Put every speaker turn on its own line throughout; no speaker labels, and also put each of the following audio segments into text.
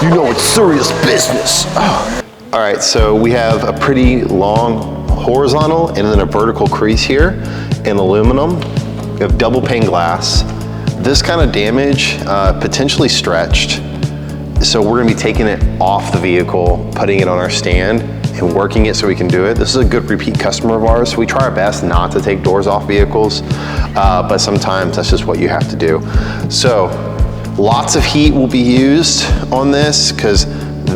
You know it's serious business. Oh. All right, so we have a pretty long horizontal and then a vertical crease here in aluminum. We have double pane glass. This kind of damage, potentially stretched. So we're gonna be taking it off the vehicle, putting it on our stand and working it so we can do it. This is a good repeat customer of ours. We try our best not to take doors off vehicles, but sometimes that's just what you have to do. So lots of heat will be used on this because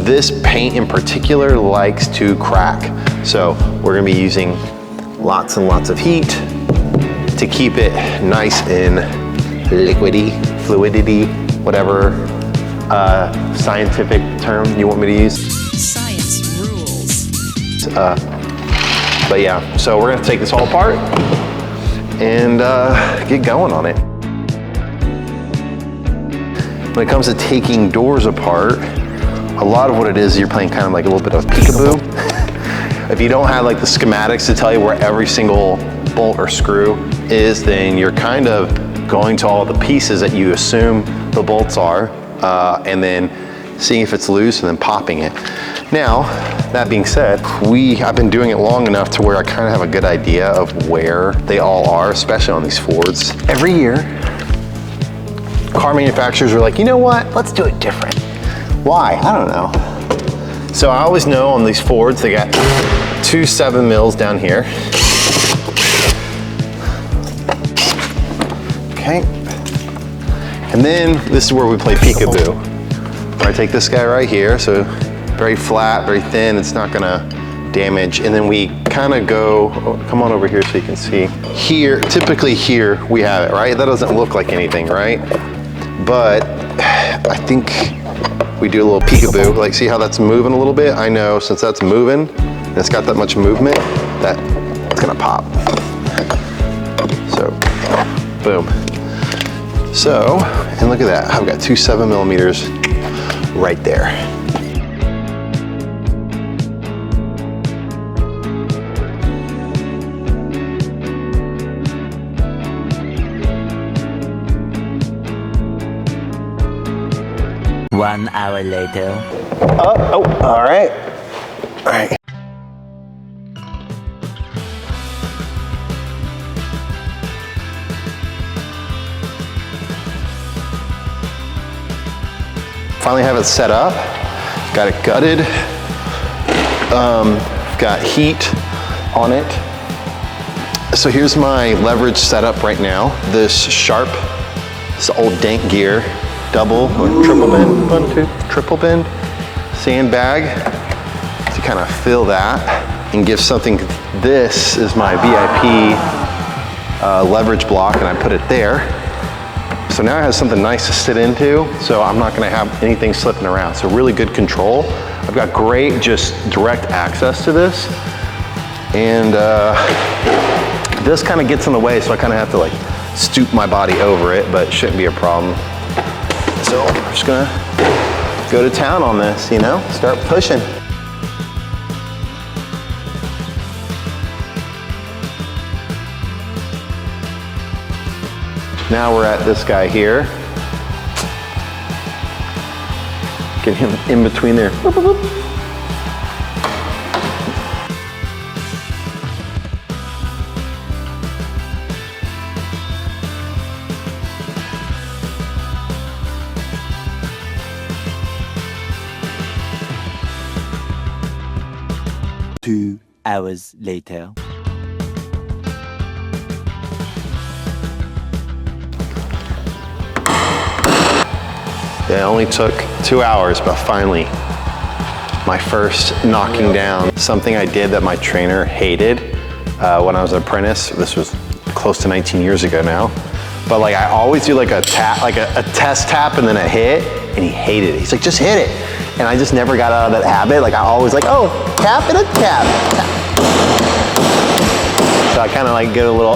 this paint in particular likes to crack. So we're gonna be using lots and lots of heat to keep it nice and liquidy, fluidity, whatever scientific term you want me to use.
Science rules.
But yeah, so we're gonna take this all apart and get going on it. When it comes to taking doors apart, a lot of what it is, you're playing kind of like a little bit of peekaboo. If you don't have like the schematics to tell you where every single bolt or screw is, then you're kind of going to all the pieces that you assume the bolts are, and then seeing if it's loose and then popping it. Now, that being said, I've been doing it long enough to where I kind of have a good idea of where they all are, especially on these Fords. Every year, car manufacturers are like, you know what, let's do it different. Why? I don't know. So I always know on these Fords, they got 2 7 mils down here. Okay. And then this is where we play peekaboo. Where I take this guy right here, so very flat, very thin, it's not gonna damage. And then we kind of go, come on over here so you can see. Here, typically here, we have it, right? That doesn't look like anything, right? But I think we do a little peekaboo, like see how that's moving a little bit? I know since that's moving, and it's got that much movement, that it's gonna pop. So, boom. So, and look at that, I've got 2 7 millimeters right there.
One hour later.
Oh, all right. All right. Finally have it set up. Got it gutted. Got heat on it. So here's my leverage setup right now. This sharp, this old Dent gear, double or triple bend, 1, 2, triple bend sandbag to kind of fill that and give something. This is my VIP leverage block, and I put it there. So now I have something nice to sit into, so I'm not gonna have anything slipping around. So really good control. I've got great just direct access to this. And this kind of gets in the way, so I kind of have to like stoop my body over it, but it shouldn't be a problem. So I'm just gonna go to town on this, you know, start pushing. Now we're at this guy here. Get him in between there. Boop, boop, boop.
Two hours later.
It only took 2 hours, but finally, my first knocking down. Something I did that my trainer hated when I was an apprentice. This was close to 19 years ago now. But like I always do like a tap, like a test tap and then a hit, and he hated it. He's like, just hit it. And I just never got out of that habit. Like I always like, oh, tap and a tap. So I kind of like get a little,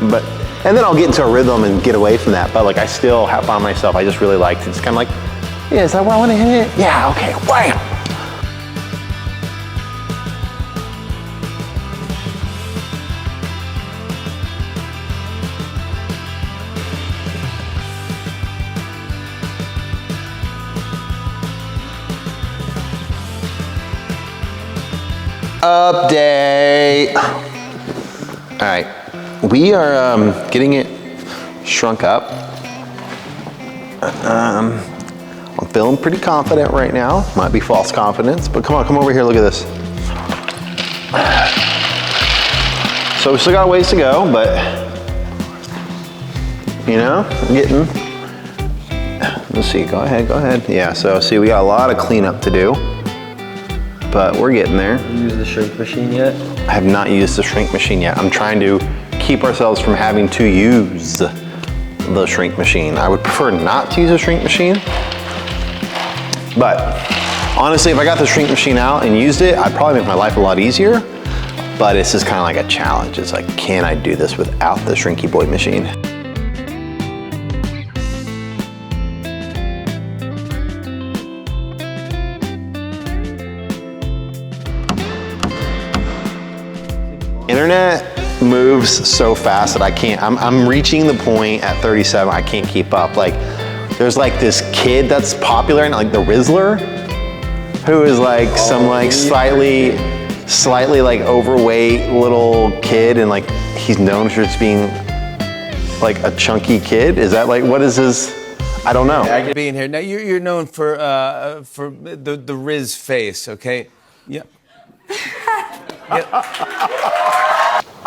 but, and then I'll get into a rhythm and get away from that. But like I still have found myself, I just really liked it. It's kind of like, yeah, is that where I want to hit it? Yeah, okay, wham. Update. All right, we are getting it shrunk up. I'm feeling pretty confident right now. Might be false confidence, but come on, come over here, look at this. So we still got a ways to go, but you know, I'm getting, let's see, go ahead. Yeah, so see, we got a lot of cleanup to do, but we're getting there.
You use the shrink machine yet?
I have not used the shrink machine yet. I'm trying to keep ourselves from having to use the shrink machine. I would prefer not to use a shrink machine, but honestly, if I got the shrink machine out and used it, I'd probably make my life a lot easier, but it's just kind of like a challenge. It's like, can I do this without the Shrinky Boy machine? Internet moves so fast that I can't, I'm reaching the point at 37, I can't keep up. Like, there's like this kid that's popular, and like the Rizzler, who is like some like slightly like overweight little kid, and like he's known for just being like a chunky kid. Is that like, what is his, I don't know.
Being here. Now you're known for the Riz face, okay? Yeah.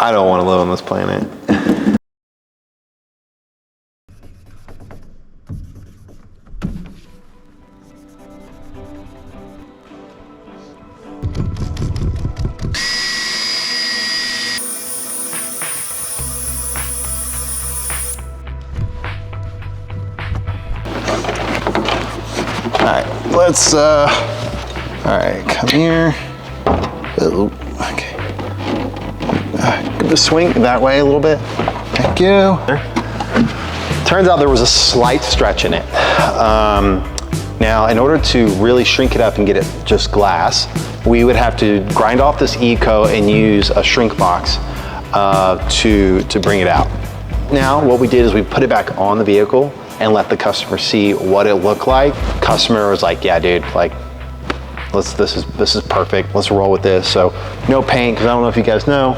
I don't want to live on this planet. All right, let's, all right, come here. Oh, okay. Give it a swing that way a little bit. Thank you. Turns out there was a slight stretch in it. Now, in order to really shrink it up and get it just glass, we would have to grind off this eco and use a shrink box to bring it out. Now, what we did is we put it back on the vehicle and let the customer see what it looked like. Customer was like, yeah, dude, like, this is perfect. Let's roll with this. So no paint, because I don't know if you guys know,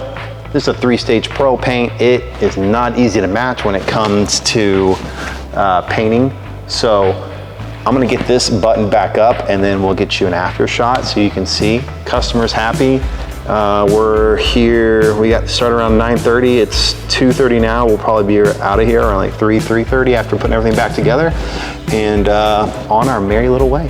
this is a 3-stage Pro paint. It is not easy to match when it comes to painting. So I'm gonna get this button back up, and then we'll get you an after shot so you can see. Customer's happy. We're here, we got to start around 9:30. It's 2:30 now. We'll probably be out of here around like 3:30 after putting everything back together, and on our merry little way.